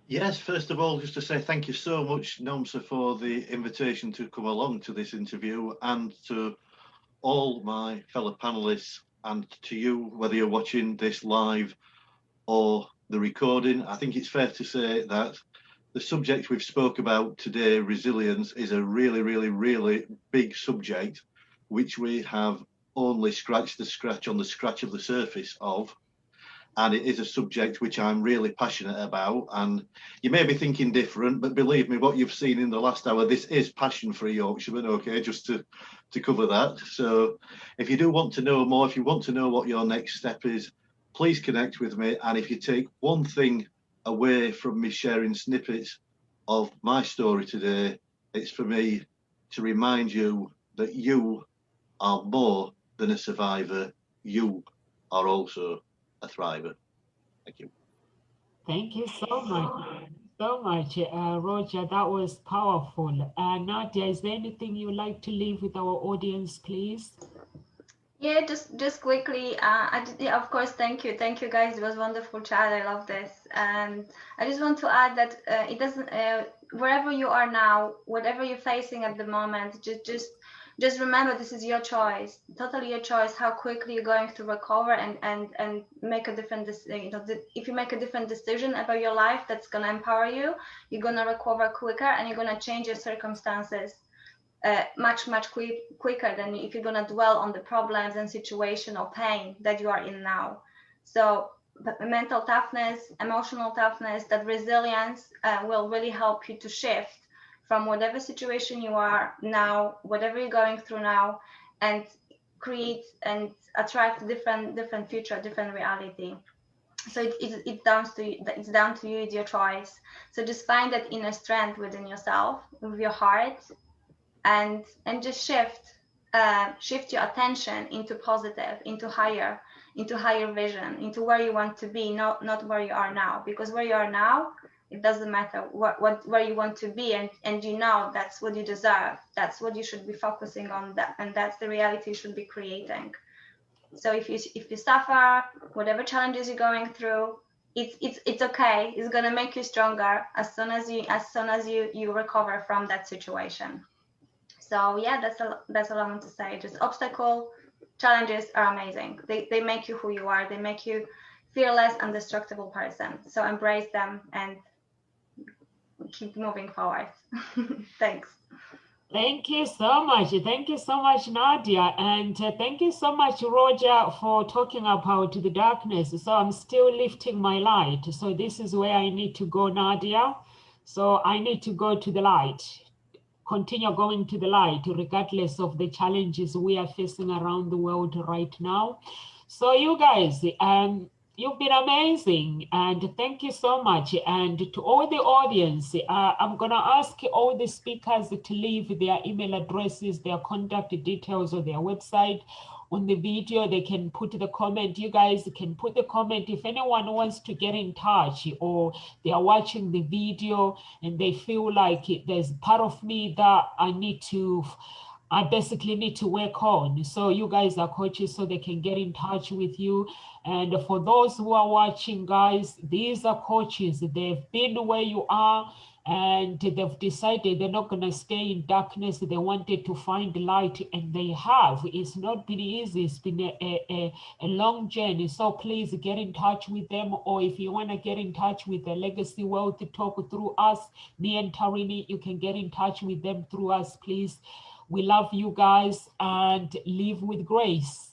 Yes, first of all, just to say thank you so much, Nomsa, for the invitation to come along to this interview, and to all my fellow panelists, and to you, whether you're watching this live or the recording. I think it's fair to say that the subject we've spoke about today, resilience, is a really, really, really big subject, which we have only scratched the scratch on the scratch of the surface of. And it is a subject which I'm really passionate about. And you may be thinking different, but believe me, what you've seen in the last hour, this is passion for a Yorkshireman, okay, just to cover that. So if you do want to know more, if you want to know what your next step is, please connect with me. And if you take one thing away from me sharing snippets of my story today, it's for me to remind you that you are more than a survivor. You are also a thriver. Thank you. Thank you so much. So much, Roger. That was powerful. Nadia, is there anything you'd like to leave with our audience, please? Yeah, just quickly, yeah, of course, thank you guys. It was wonderful chat. I love this, and I just want to add that it doesn't wherever you are now, whatever you're facing at the moment, just remember this is your choice, totally your choice. How quickly you're going to recover and make a different decision. If you make a different decision about your life, that's gonna empower you. You're gonna recover quicker, and you're gonna change your circumstances much quicker than if you're going to dwell on the problems and situation or pain that you are in now. So mental toughness, emotional toughness, that resilience will really help you to shift from whatever situation you are now, whatever you're going through now, and create and attract different future, different reality. So it's down to you. It's down to you. It's your choice. So just find that inner strength within yourself, with your heart, and just shift your attention into positive, into higher vision, into where you want to be, not where you are now. Because where you are now, it doesn't matter where you want to be, and you know that's what you deserve. That's what you should be focusing on, and that's the reality you should be creating. So if you suffer, whatever challenges you're going through, it's okay. It's gonna make you stronger as soon as you recover from that situation. So yeah, that's all I want to say. Just obstacle challenges are amazing. They make you who you are. They make you fearless, indestructible person. So embrace them and keep moving forward. Thanks. Thank you so much. Thank you so much, Nadia. And thank you so much, Roger, for talking about the darkness. So I'm still lifting my light. So this is where I need to go, Nadia. So I need to go to the light. Continue going to the light, regardless of the challenges we are facing around the world right now. So you guys, you've been amazing, and thank you so much. And to all the audience, I'm gonna ask all the speakers to leave their email addresses, their contact details, or their website on the video. They can put the comment. You guys can put the comment if anyone wants to get in touch, or they are watching the video and they feel like there's part of me that I basically need to work on. So you guys are coaches, so they can get in touch with you. And for those who are watching, guys, these are coaches. They've been where you are, and they've decided they're not going to stay in darkness. They wanted to find light, and they have. It's not been easy. It's been a long journey. So please get in touch with them, or if you want to get in touch with the Legacy Wealth Talk through us, me and Tarini, you can get in touch with them through us, please. We love you guys, and live with grace.